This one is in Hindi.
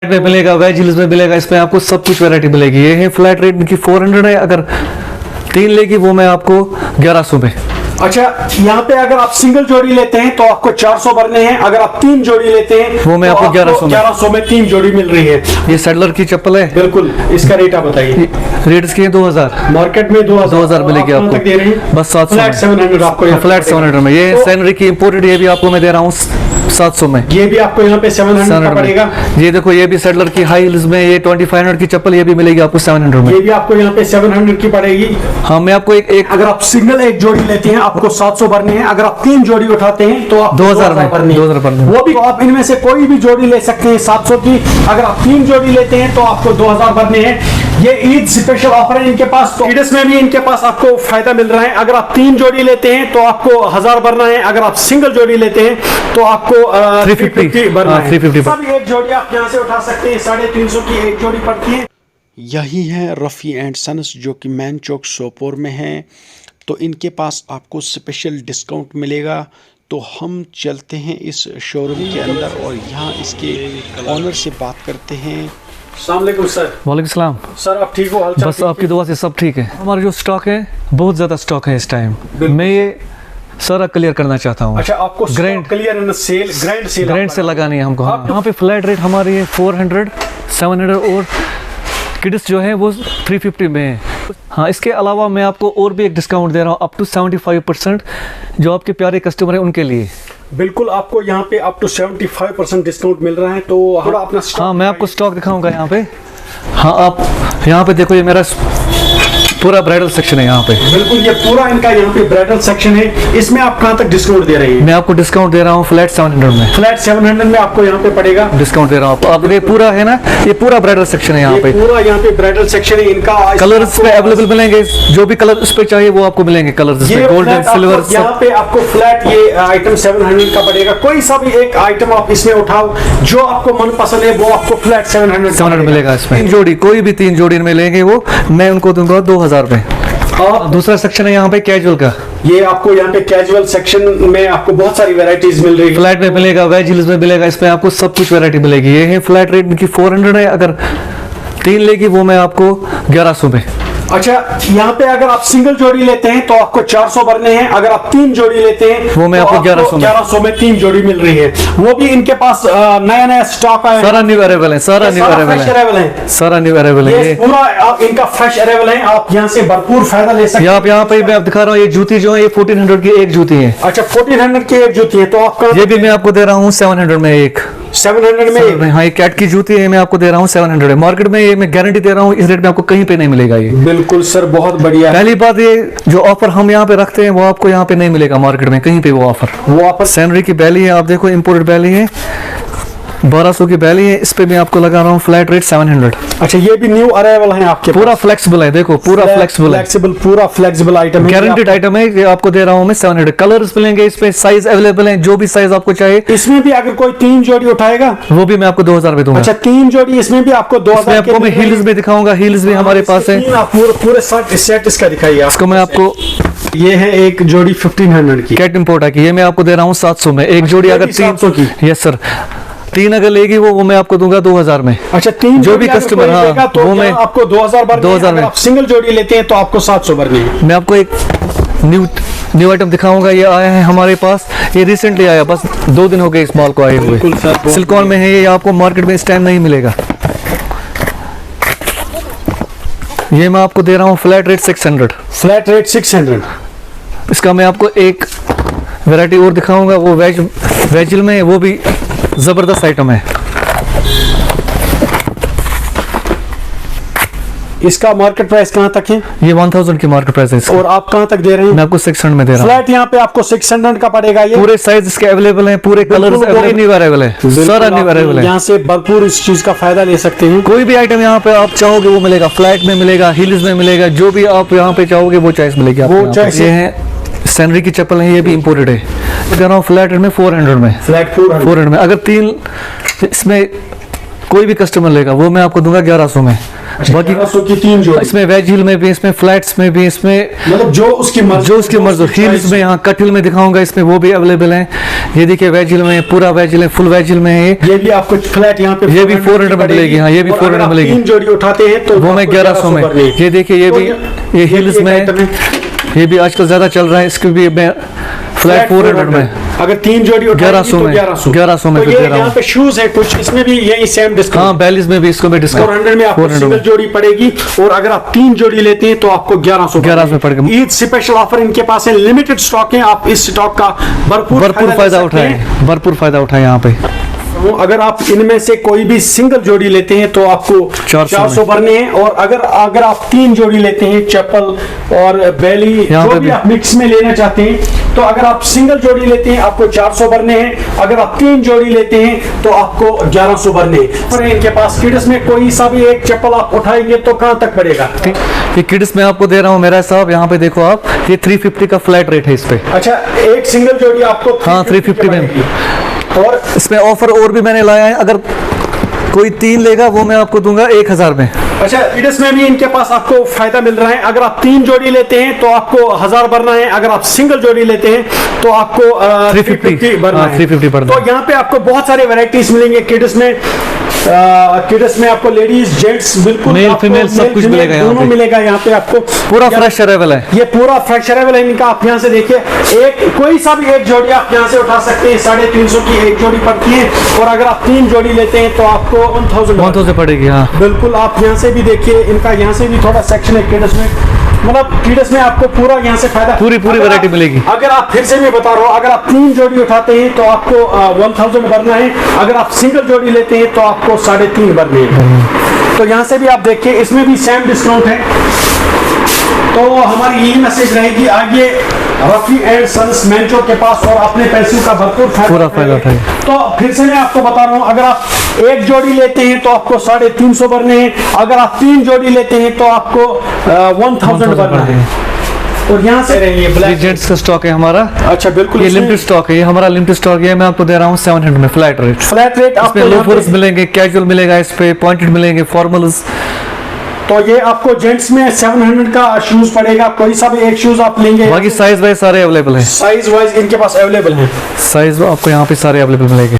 में मिलेगा, वेज हिल्स में मिलेगा, इसमें आपको सब कुछ वैरायटी मिलेगी। ये है फ्लैट रेट की 400 है, अगर 3 लेगी वो मैं आपको 1100 में। अच्छा, यहाँ पे अगर आप सिंगल जोड़ी लेते हैं तो आपको 400 भरने हैं, अगर आप 3 जोड़ी लेते हैं वो मैं तो आपको 1100 में 3 जोड़ी मिल रही है। ये सैडलर की चप्पल है, बिल्कुल। इसका रेट आप बताइए। रेट इसके 2000, मार्केट में 2000 मिलेगी आपको, तक दे रहे हैं? बस 700 फ्लैट 700 आपको, फ्लैट 700 में। ये सैनरी की इंपोर्टेड, ये भी आपको मैं दे रहा हूँ 700 में। ये भी आपको यहाँ पे 700 का पड़ेगा। ये देखो, ये भी सैडलर की हाई हिल्स में, ये 2500 की चप्पल, ये भी मिलेगी आपको 700 में। ये भी आपको यहाँ पे 700 की पड़ेगी। हाँ, मैं आपको एक अगर आप सिंगल एक जोड़ी लेते हैं आपको 700 भरने हैं, अगर आप 3 जोड़ी उठाते हैं तो आप 2000 भरने हैं। 2000 भरने हैं। वो भी आप इनमें से कोई भी जोड़ी ले सकते हैं 700 की। अगर आप 3 जोड़ी लेते हैं तो आपको 2000 भरने हैं। ये ईद स्पेशल ऑफर है इनके पास, तो ईद में भी इनके पास आपको फायदा मिल रहा है। अगर आप 3 जोड़ी लेते हैं तो आपको 1000 भरना है, अगर आप सिंगल जोड़ी लेते हैं तो आपको 350 भरना है। 350। सब एक जोड़ी आप यहाँ से उठा सकते हैं, 350 की एक जोड़ी पड़ती है। यही है रफ़ी एंड सन्स, जो कि मैन चौक सोपोर में है। तो इनके पास आपको स्पेशल डिस्काउंट मिलेगा। तो हम चलते हैं इस शोरूम के अंदर और यहाँ इसके ऑनर से बात करते हैं। अस्सलाम वालेकुम सर। वालेकुम सलाम। सर आप ठीक हो? हालचाल बस आपकी दुआ से सब ठीक है। हमारा जो स्टॉक है बहुत ज़्यादा स्टॉक है इस टाइम, मैं ये सारा क्लियर करना चाहता हूँ। अच्छा, आपको grand clear in sale, grand से लगानी है हमको। हाँ, यहाँ पे फ्लैट रेट हमारी है 400, 700 और किड्स जो है वो 350 में है। हाँ, इसके अलावा मैं आपको और भी एक डिस्काउंट दे रहा हूँ, अप टू 75%, जो आपके प्यारे कस्टमर हैं उनके लिए। बिल्कुल, आपको यहाँ पे अप टू 75% डिस्काउंट मिल रहा है। तो थोड़ा अपना स्टॉक, हाँ, मैं आपको स्टॉक दिखाऊंगा यहाँ पे। हाँ, आप यहाँ पे देखो, ये मेरा पूरा ब्राइडल सेक्शन है यहाँ पे। बिल्कुल, ये पूरा इनका यहाँ पे ब्राइडल सेक्शन है। इसमें आप कहाँ तक डिस्काउंट दे रहे हैं? मैं आपको डिस्काउंट दे रहा हूँ फ्लैट 700 में। फ्लैट 700 में आपको यहाँ पे पड़ेगा। डिस्काउंट दे रहा हूँ आपको। ये पूरा है ना, ये पूरा ब्राइडल सेक्शन है यहाँ पे। पूरा यहाँ पे ब्राइडल सेक्शन है इनका। कलर्स पे अवेलेबल मिलेंगे, जो भी कलर इस पे चाहिए वो आपको मिलेंगे। कलर्स पे गोल्डन, सिल्वर, यहाँ पे आपको फ्लैट ये आइटम 700 का पड़ेगा। कोई सा भी एक आइटम आप इसमें उठाओ, जो आपको मन पसंद है वो आपको फ्लैट 700 मिलेगा इसमें। 3 जोड़ी, कोई भी 3 जोड़ी में लेंगे वो मैं उनको दूंगा 2000 में। और दूसरा सेक्शन है यहाँ पे कैजुअल का। ये आपको यहाँ पे कैजुअल सेक्शन में आपको बहुत सारी वैरायटीज मिल रही है। फ्लैट में मिलेगा, वेज हिल्स में मिलेगा, इसमें आपको सब कुछ वैरायटी मिलेगी। ये है फ्लैट रेट की 400 है, अगर 3 लेगी वो मैं आपको 1100 में। अच्छा, यहाँ पे अगर आप सिंगल जोड़ी लेते हैं तो आपको 400 भरने हैं, अगर आप 3 जोड़ी लेते हैं वो मैं तो आपको 1100 में 3 जोड़ी मिल रही है। वो भी इनके पास नया स्टॉक आया है। सारा न्यू अरेबल है, सारा न्यू अरेबल है, सारा न्यू अरेबल है। ये पूरा इनका फ्रेश अरेबल है। आप यहाँ से भरपूर फायदा ले सकते हैं। यहाँ पे मैं आप दिखा रहा हूँ, ये जूती जो है ये 1400 की एक जूती है। अच्छा, 1400 की एक जूती है। तो आपका ये भी मैं आपको दे रहा हूँ 700 में एक। 700 में? हाँ, ये कैट की जूती है, मैं आपको दे रहा हूँ 700 है। मार्केट में ये मैं गारंटी दे रहा हूँ, इस रेट में आपको कहीं पे नहीं मिलेगा ये। बिल्कुल सर, बहुत बढ़िया। पहली बात, ये जो ऑफर हम यहाँ पे रखते हैं वो आपको यहाँ पे नहीं मिलेगा मार्केट में कहीं पे। वो ऑफर सैनरी की बैली है, आप देखो इम्पोर्टेड बैली है, 1200 की बैली है। इस पे मैं आपको लगा रहा हूँ फ्लैट रेट 700। अच्छा, ये भी न्यू अराइवल है आपके पूरा फ्लेक्सिबल है, देखो पूरा फ्लेक्सिबल, पूरा फ्लेक्सिबल आइटम है, गारंटेड आइटम है। ये आपको दे रहा हूँ मैं 700। कलर्स मिलेंगे इस पे, साइज अवेलेबल है, जो भी साइज आपको चाहिए। इसमें भी अगर कोई 3 जोड़ी उठाएगा वो भी मैं आपको 2000 में दूंगा। अच्छा, 3 जोड़ी इसमें भी आपको 2000। आपको मैं हील्स में दिखाऊंगा, हील्स भी हमारे पास है। पूरे सेट इसका दिखाइए। इसको मैं आपको, ये है एक जोड़ी 1500 की कैट इंपोर्ट की, ये मैं आपको दे रहा हूँ 700 में एक जोड़ी। अगर 300 की, यस सर, 3 अगर लेगी वो मैं आपको दूंगा 2000 में। अच्छा, 3 जो भी कस्टमर, हाँ, तो वो मैं आपको 2000 में। आप सिंगल जोड़ी लेते हैं तो आपको 700 भरनी है। मैं आपको एक न्यू आइटम दिखाऊंगा। ये आया है हमारे पास, ये रिसेंटली आया, बस 2 दिन हो गए इस माल को आए हुए। सिलिकॉन में है ये, आपको मार्केट में इस टाइम नहीं मिलेगा। ये मैं आपको दे रहा हूँ फ्लैट रेट 600। Flat rate 600। इसका मैं आपको एक वैरायटी और दिखाऊंगा, वो वेजिल में, वो भी जबरदस्त आइटम है। इसका मार्केट प्राइस कहाँ तक है? ये 1000 की मार्केट प्राइस है। और आप कहाँ तक दे रहे हैं? मैं आपको 600 में दे रहा हूँ। फ्लैट यहाँ पे आपको 600 का पड़ेगा। ये पूरे साइज इसके अवेलेबल हैं, पूरे कलर्स अवेलेबल है, सारा न्यू अवेलेबल है। यहाँ से भरपूर इस चीज का फायदा ले सकते हैं। कोई भी आइटम यहाँ पे आप चाहोगे वो मिलेगा, फ्लैट में मिलेगा, हिल्स में मिलेगा, जो भी आप यहाँ पे चाहोगे वो चॉइस मिलेगी आपको। वो चॉइस ये है सैनरी की चप्पल है, ये भी इंपोर्टेड है। दे रहा हूँ फ्लैट में 400 में। फ्लैट 400 में अगर 3 इसमें कोई भी कस्टमर लेगा वो मैं आपको दूंगा 1100 में। बाकी 1100 की 3 जोड़ी इसमें वेज हिल में भी, इसमें फ्लैट्स में भी, इसमें मतलब जो उसकी मर्जी हील्स में, यहाँ कट हिल में दिखाऊंगा, इसमें वो भी अवेलेबल है। ये देखिए वेजिल में, पूरा वेजिल है, फुल वेजिल में है ये भी आपको फ्लैट यहाँ पे ये भी 400 में मिलेगी। हाँ, ये भी 400 में मिलेगी। 3 जोड़ी उठाते हैं तो वो मैं 1100 में। ये देखिए ये भी ये हील्स में, ये भी आजकल ज्यादा चल रहा है, इसके भी मैं फ्लैट 400 में। अगर 3 जोड़ी उठाएंगे 1100 तो में 1100 में तो दे ये रहा यहाँ हूँ। पे शूज है कुछ, इसमें भी यही सेम डिस्काउंट। हाँ, बैलिस में भी इसको मैं डिस्काउंट 400 में आपको 400 सिंगल में। जोड़ी पड़ेगी, और अगर आप 3 जोड़ी लेते हैं तो आपको 1100 में पड़ेगा। ईद स्पेशल ऑफर इनके पास है, लिमिटेड स्टॉक है, आप इस स्टॉक का भरपूर फायदा उठाए, भरपूर फायदा उठाए यहाँ पे। अगर आप इनमें से कोई भी सिंगल जोड़ी लेते हैं तो आपको 400 भरने हैं, और अगर आप 3 जोड़ी लेते हैं, चप्पल और बैली जो भी आप मिक्स में लेना चाहते हैं, तो अगर आप सिंगल जोड़ी लेते हैं आपको 400 भरने हैं, अगर आप 3 जोड़ी लेते हैं तो आपको 1100 भरने हैं। और इनके पास किड्स में कोई सा भी एक चप्पल आप उठाएंगे तो कहाँ तक पड़ेगा? ये किड्स में आपको दे रहा हूँ मेरा साहब, यहाँ पे देखो आप, ये 350 का फ्लैट रेट है इस पे। अच्छा, एक सिंगल जोड़ी आपको हाँ 350 में, और इसमें ऑफर और भी मैंने लाया है, अगर कोई 3 लेगा वो मैं आपको दूंगा 1000 में। अच्छा, इडस में भी इनके पास आपको फायदा मिल रहा है, अगर आप 3 जोड़ी लेते हैं तो आपको 1000 भरना है, अगर आप सिंगल जोड़ी लेते हैं तो आपको 350 भरना है। 350 भरना तो यहाँ पे आपको बहुत सारे वैरायटीज मिलेंगे किड्स में। किड्स में आपको लेडीज जेंट्स बिल्कुल मेल फीमेल सब कुछ मिलेगा, यहाँ दोनों पे मिलेगा यहाँ पे आपको। पूरा फ्रेश अवेलेबल है, ये पूरा फ्रेश अवेलेबल है इनका। आप यहाँ से देखिए, एक कोई सा भी एक जोड़ी आप यहाँ से उठा सकते हैं, 350 की एक जोड़ी पड़ती है, और अगर आप 3 जोड़ी लेते हैं तो आपको 1000 पड़ेगी। हाँ बिल्कुल, आप यहाँ से भी देखिए, इनका यहाँ से भी थोड़ा सेक्शन है किड्स में, मतलब किड्स में आपको पूरा यहाँ से फायदा, पूरी वैरायटी मिलेगी। अगर आप फिर से मैं बता रहा हूँ, अगर आप 3 जोड़ी उठाते हैं तो आपको 1000 भरना है, अगर आप सिंगल जोड़ी लेते हैं तो आपको 350 भरने हैं। तो यहाँ से भी आप देखिए, इसमें भी सेम डिस्काउंट है। तो हमारी यही मैसेज रहेगी आगे रफी एंड सन्स मेंचो के पास, और अपने पैसों का भरपूर फायदा उठाइए। तो फिर से मैं आपको बता रहा हूँ, अगर आप एक जोड़ी लेते हैं तो आपको 350 भरने हैं, अगर आप 3 जोड़ी लेते हैं तो आपको 1000 भरना है। और यहाँ से ये ब्लैक जेंट्स का स्टॉक है हमारा। अच्छा बिल्कुल, ये लिमिटेड स्टॉक है, ये हमारा लिमिटेड स्टॉक है, मैं आपको दे रहा हूँ 700 में फ्लैट रेट। आपको लोफर्स मिलेंगे, कैजुअल मिलेगा, इस पे पॉइंटेड मिलेंगे, फॉर्मल्स। तो ये आपको जेंट्स में 700 का शूज पड़ेगा, कोई सा भी एक शूज आप लेंगे। बाकी साइज वाइज सारे अवेलेबल है, साइज वाइज इनके पास अवेलेबल है, साइज आपको यहाँ पे सारे अवेलेबल मिलेंगे।